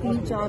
3-4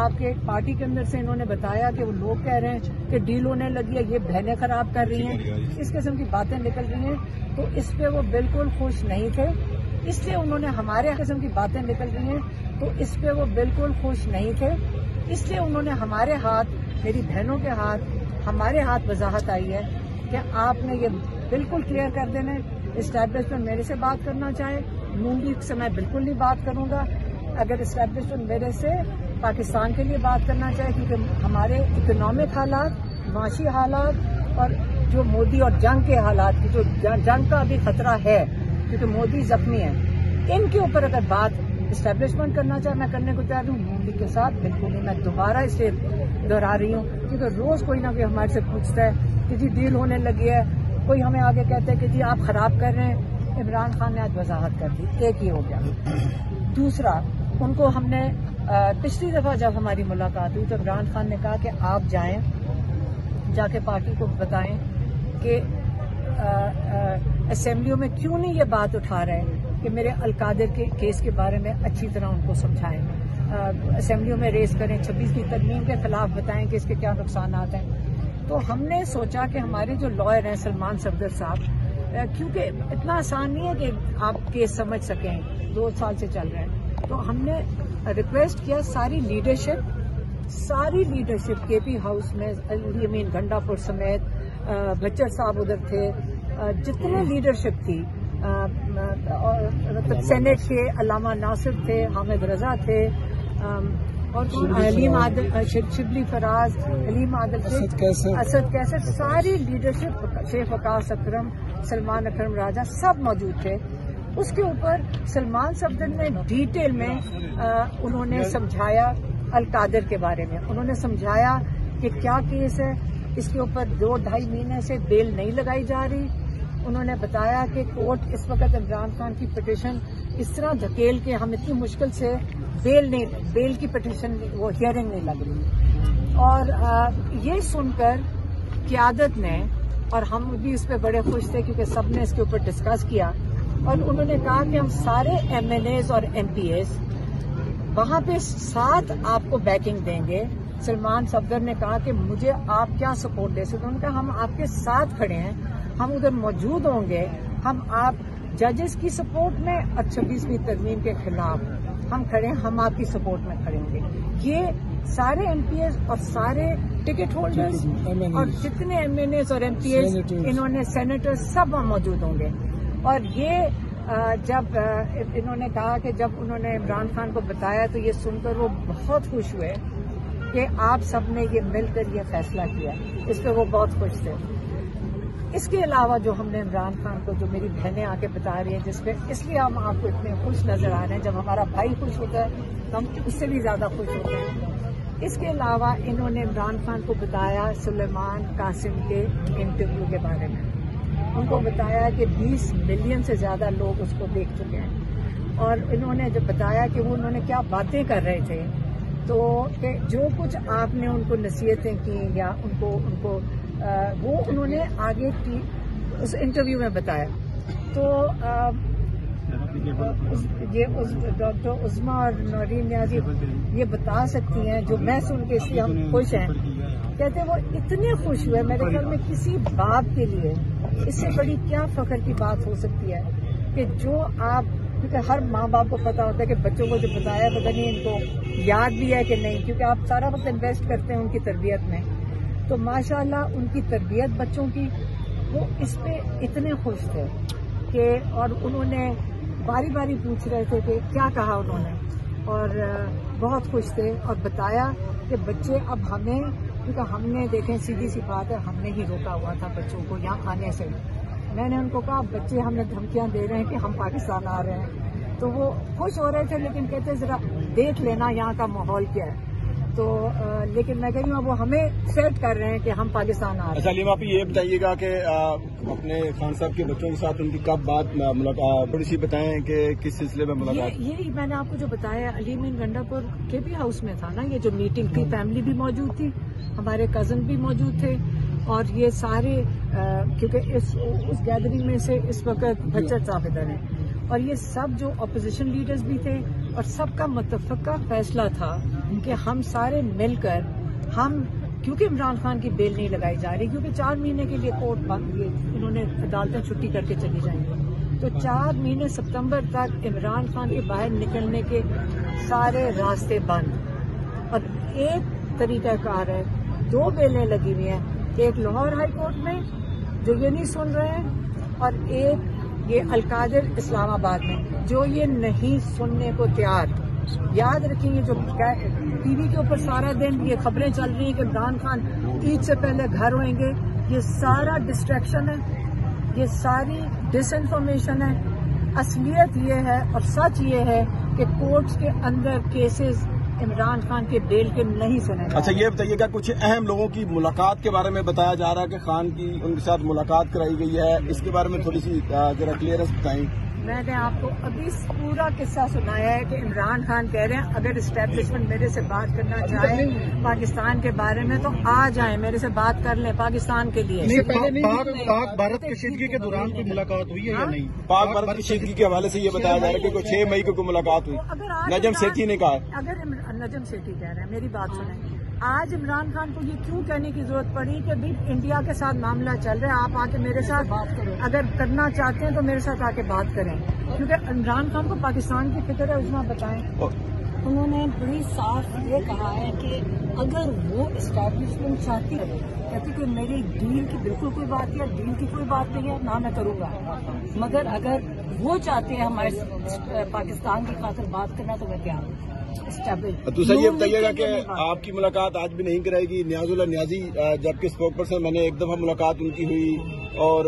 آپ کے پارٹی کے اندر سے انہوں نے بتایا کہ وہ لوگ کہہ رہے ہیں کہ ڈیل ہونے لگی ہے، یہ بہنیں خراب کر رہی ہیں، اس قسم کی باتیں نکل رہی ہیں، تو اس پہ وہ بالکل خوش نہیں تھے. اس لیے انہوں نے ہمارے قسم کی باتیں نکل رہی ہیں تو اس پہ وہ بالکل خوش نہیں تھے. اس لیے انہوں نے ہمارے ہاتھ، میری بہنوں کے ہاتھ، ہمارے ہاتھ وضاحت آئی ہے کہ آپ نے یہ بالکل کلیئر کر دینا ہے. اسٹیبلشمنٹ میرے سے بات کرنا چاہے، نون لیگ سے میں بالکل نہیں بات کروں گا. اگر اسٹیبلشمنٹ میرے سے پاکستان کے لیے بات کرنا چاہے، کیونکہ ہمارے اکنامک حالات، معاشی حالات اور جو مودی اور جنگ کے حالات کی، جو جنگ کا ابھی خطرہ ہے کیونکہ مودی زخمی ہے، ان کے اوپر اگر بات اسٹیبلشمنٹ کرنا چاہے میں کرنے کو تیار ہوں. نون لیگ کے ساتھ بالکل نہیں. میں دوبارہ اسے دہرا رہی ہوں کیونکہ روز کوئی نہ کوئی ہمارے سے پوچھتا ہے کہ جی ڈیل ہونے لگی ہے، کوئی ہمیں آگے کہتا ہے کہ جی آپ خراب کر رہے ہیں. عمران خان نے آج وضاحت کر دی، ایک ہی ہو گیا. دوسرا، ان کو ہم نے پچھلی دفعہ جب ہماری ملاقات ہوئی تو عمران خان نے کہا کہ آپ جائیں، جا کے پارٹی کو بتائیں کہ اسمبلیوں میں کیوں نہیں یہ بات اٹھا رہے کہ میرے القادر کے کیس کے بارے میں اچھی طرح ان کو سمجھائیں، اسمبلیوں میں ریز کریں، 26ویں ترمیم کے خلاف بتائیں کہ اس کے کیا نقصانات ہیں. تو ہم نے سوچا کہ ہمارے جو لائر ہیں سلمان صفدر صاحب، کیونکہ اتنا آسان نہیں ہے کہ آپ کیس سمجھ سکیں، 2 سال سے چل رہے ہیں، تو ہم نے ریکویسٹ کیا ساری لیڈرشپ کے پی ہاؤس میں، امین گنڈا پور سمیت، بچر صاحب ادھر تھے، جتنے لیڈرشپ تھی، مطلب سینٹ کے علامہ ناصر تھے، حامد رضا تھے، اور حلیم عادل، شبلی فراز، حلیم عادل، اسد کیسر، ساری لیڈرشپ، شیخ وقاص اکرم، سلمان اکرم راجہ، سب موجود تھے. اس کے اوپر سلمان صفدر نے ڈیٹیل میں انہوں نے سمجھایا القادر کے بارے میں. انہوں نے سمجھایا کہ کیا کیس ہے، اس کے اوپر 2-2.5 مہینے سے بیل نہیں لگائی جا رہی. انہوں نے بتایا کہ کورٹ اس وقت عمران خان کی پٹیشن اس طرح دھکیل کے ہم اتنی مشکل سے بیل کی پٹیشن وہ ہیئرنگ نہیں لگ رہی. اور یہ سن کر قیادت نے، اور ہم بھی اس پہ بڑے خوش تھے کیونکہ سب نے اس کے اوپر ڈسکس کیا، اور انہوں نے کہا کہ ہم سارے ایم این ایز اور ایم پی ایز وہاں پہ ساتھ آپ کو بیکنگ دیں گے. سلمان صفدر نے کہا کہ مجھے آپ کیا سپورٹ دے سکتے. انہوں نے کہا ہم آپ کے ساتھ کھڑے ہیں، ہم ادھر موجود ہوں گے، ہم آپ ججز کی سپورٹ میں اور 26ویں ترمیم کے خلاف ہم کھڑے ہیں، ہم آپ کی سپورٹ میں کھڑے ہوں گے. یہ سارے ایم پی ایز اور سارے ٹکٹ ہولڈرز اور جتنے ایم این ایز اور ایم پی ایز، انہوں نے سینیٹر، سب وہاں موجود ہوں گے. اور یہ جب انہوں نے کہا کہ جب انہوں نے عمران خان کو بتایا تو یہ سن کر وہ بہت خوش ہوئے کہ آپ سب نے یہ مل کر یہ فیصلہ کیا. اس پہ وہ بہت خوش تھے. اس کے علاوہ جو ہم نے عمران خان کو، جو میری بہنیں آ کے بتا رہی ہیں، جس پہ اس لیے ہم آپ کو اتنے خوش نظر آ رہے ہیں، جب ہمارا بھائی خوش ہوتا ہے تو ہم اس سے بھی زیادہ خوش ہوتے ہیں. اس کے علاوہ انہوں نے عمران خان کو بتایا سلیمان قاسم کے انٹرویو کے بارے میں. ان کو بتایا کہ 20 ملین سے زیادہ لوگ اس کو دیکھ چکے ہیں، اور انہوں نے جب بتایا کہ وہ انہوں نے کیا باتیں کر رہے تھے، تو کہ جو کچھ آپ نے ان کو نصیحتیں کی یا ان کو وہ انہوں نے آگے کی اس انٹرویو میں بتایا. تو یہ ڈاکٹر عظما اور نورین نیازی یہ بتا سکتی ہیں، جو میں سن کے اس لیے ہم خوش ہیں. کہتے ہیں وہ اتنے خوش ہوئے، میرے خیال میں کسی باپ کے لیے اس سے بڑی کیا فخر کی بات ہو سکتی ہے کہ جو آپ، کیونکہ ہر ماں باپ کو پتا ہوتا ہے کہ بچوں کو جو بتایا پتہ نہیں ان کو یاد بھی ہے کہ نہیں، کیونکہ آپ سارا وقت انویسٹ کرتے ہیں ان کی تربیت میں. تو ماشاءاللہ ان کی تربیت بچوں کی، وہ اس پہ اتنے خوش تھے کہ، اور انہوں نے باری باری پوچھ رہے تھے کہ کیا کہا انہوں نے، اور بہت خوش تھے. اور بتایا کہ بچے اب ہمیں، کیونکہ ہم نے دیکھیں سیدھی سی بات ہے، ہم نے ہی روکا ہوا تھا بچوں کو یہاں آنے سے. میں نے ان کو کہا بچے ہمیں دھمکیاں دے رہے ہیں کہ ہم پاکستان آ رہے ہیں، تو وہ خوش ہو رہے تھے، لیکن کہتے ذرا دیکھ لینا یہاں کا ماحول کیا ہے. تو لیکن میں کہہ رہی ہوں وہ ہمیں سیٹ کر رہے ہیں کہ ہم پاکستان آ رہے ہیں. اچھا علیم، آپ یہ بتائیے گا کہ اپنے خان صاحب کے بچوں کے ساتھ ان کی کب بات ملاقات، تھوڑی سی بتائیں کہ کس سلسلے میں ملاقات؟ یہی میں نے آپ کو جو بتایا، علیم گنڈا پور کے پی ہاؤس میں تھا نا یہ جو میٹنگ تھی. فیملی بھی موجود تھی، ہمارے کزن بھی موجود تھے، اور یہ سارے کیونکہ اس گیدرنگ میں سے اس وقت بچر صاحب ادھر ہیں، اور یہ سب جو اپوزیشن لیڈرز بھی تھے، اور سب کا متفقہ فیصلہ تھا کہ ہم سارے مل کر کیونکہ عمران خان کی بیل نہیں لگائی جا رہی، کیونکہ 4 مہینے کے لیے کورٹ بند ہوئی، انہوں نے عدالتیں چھٹی کر کے چلی جائیں گی، تو 4 مہینے ستمبر تک عمران خان کے باہر نکلنے کے سارے راستے بند، اور ایک طریقہ کار ہے، 2 بیلیں لگی ہوئی ہیں، ایک لاہور ہائی کورٹ میں جو یہ نہیں سن رہے ہیں، اور ایک یہ القادر اسلام آباد میں جو یہ نہیں سننے کو تیار۔ یاد رکھیں یہ جو ٹی وی کے اوپر سارا دن یہ خبریں چل رہی ہیں کہ عمران خان عید سے پہلے گھر ہوئیں گے، یہ سارا ڈسٹریکشن ہے، یہ ساری ڈس انفارمیشن ہے۔ اصلیت یہ ہے اور سچ یہ ہے کہ کورٹس کے اندر کیسز عمران خان کے بیل کے نہیں سنے۔ اچھا یہ بتائیے گا کچھ اہم لوگوں کی ملاقات کے بارے میں بتایا جا رہا ہے کہ خان کی ان کے ساتھ ملاقات کرائی گئی ہے، اس کے بارے میں تھوڑی سی ذرا کلیئرنس بتائیں۔ میں نے آپ کو ابھی پورا قصہ سنایا ہے کہ عمران خان کہہ رہے ہیں اگر اسٹیبلشمنٹ میرے سے بات کرنا چاہے پاکستان کے بارے میں تو آ جائیں، میرے سے بات کر لیں پاکستان کے لیے۔ پاک بھارت کشیدگی کے دوران کوئی ملاقات ہوئی ہے یا نہیں؟ پاک بھارت کشیدگی کے حوالے سے یہ بتایا جا رہا ہے کہ کوئی 6 مئی کو کوئی ملاقات ہوئی، نجم سیٹھی نے کہا۔ اگر نجم سیٹھی کہہ رہے ہیں، میری بات سنیں، آج عمران خان کو یہ کیوں کہنے کی ضرورت پڑی کہ بھی انڈیا کے ساتھ معاملہ چل رہا ہے، آپ آ کے میرے ساتھ بات کریں، اگر کرنا چاہتے ہیں تو میرے ساتھ آ کے بات کریں، کیونکہ عمران خان کو پاکستان کی فکر ہے، عظمیٰ بتائیں۔ انہوں نے بڑی صاف یہ کہا ہے کہ اگر وہ اسٹیبلشمنٹ چاہتی ہے، کہتی کہ میری ڈیل کی بالکل کوئی بات نہیں ہے، ڈیل کی کوئی بات نہیں ہے، نہ میں کروں گا، مگر اگر وہ چاہتے ہیں ہمارے پاکستان کی خاطر بات کرنا تو میں تیار ہوں۔ تو سر یہ بتائیے گا کہ آپ کی ملاقات آج بھی نہیں کرائے گی نیاز اللہ نیازی جبکہ اسپوک پرسن میں نے ایک دفعہ ملاقات ان کی ہوئی اور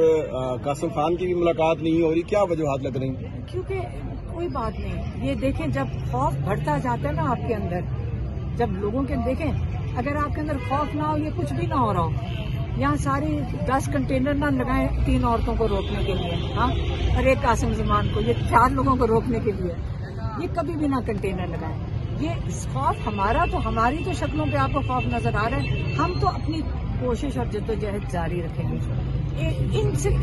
قاسم خان کی بھی ملاقات نہیں ہو رہی، کیا وجوہات لگ رہی ہیں؟ کیونکہ کوئی بات نہیں، یہ دیکھیں جب خوف بڑھتا جاتا ہے نا آپ کے اندر، جب لوگوں کے دیکھیں اگر آپ کے اندر خوف نہ ہو، یہ کچھ بھی نہ ہو رہا ہو، یہاں ساری 10 کنٹینر نہ لگائیں 3 عورتوں کو روکنے کے لیے، ہاں، اور ایک قاسم زمان کو، یہ 4 لوگوں کو روکنے کے لیے، یہ کبھی بھی نہ کنٹینر لگائیں۔ یہ خوف ہمارا تو ہماری تو شکلوں پہ آپ کو خوف نظر آ رہا ہے، ہم تو اپنی کوشش اور جدوجہد جاری رکھیں گے۔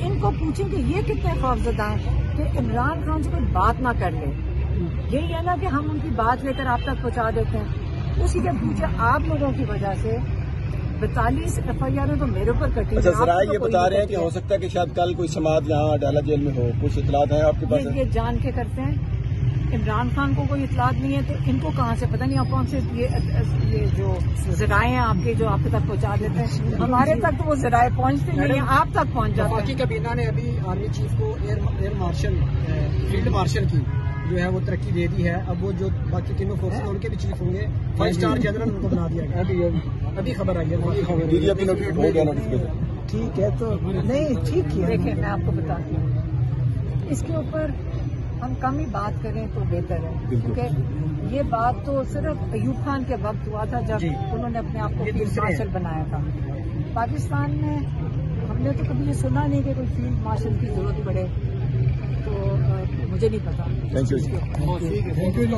ان کو پوچھیں کہ یہ کتنے خوف زدہ ہیں کہ عمران خان سے کوئی بات نہ کر لے، یہی ہے نا کہ ہم ان کی بات لے کر آپ تک پہنچا دیتے ہیں، اسی کے پوچھے آپ لوگوں کی وجہ سے 42 FIR تو میرے اوپر کٹی۔ اچھا ذرائع یہ بتا رہے ہیں کہ ہو سکتا ہے کہ شاید کل کوئی سماعت یہاں ڈالا جیل میں ہو، کچھ اطلاعات ہیں آپ کے پاس؟ یہ جان کے کرتے ہیں، عمران خان کو کوئی اطلاعات نہیں ہے تو ان کو کہاں سے پتہ نہیں، آپ کون سے یہ جو ذرائع ہیں آپ کے جو آپ تک پہنچا دیتے ہیں، ہمارے تک تو وہ ذرائع پہنچتے نہیں ہیں، آپ تک پہنچ جاتے ہیں۔ وفاقی کابینہ نے ابھی آرمی چیف کو ایئر مارشل فیلڈ مارشل کی جو ہے وہ ترقی دے دی ہے، اب وہ جو باقی تینوں فورسز ہیں ان کے بھی چیف ہوں گے، 5 اسٹار جنرل ان کو بنا دیا گیا، ابھی خبر آئی ہے۔ ٹھیک ہے تو نہیں ٹھیک ہے، دیکھیں میں آپ کو بتاتی ہوں، اس کے اوپر ہم کم ہی بات کریں تو بہتر ہے، کیونکہ یہ بات تو صرف ایوب خان کے وقت ہوا تھا جب انہوں نے اپنے آپ کو فیلڈ مارشل بنایا تھا۔ پاکستان میں ہم نے تو کبھی یہ سنا نہیں کہ کوئی فیلڈ مارشل کی ضرورت پڑے، تو مجھے نہیں پتا۔ Thank you.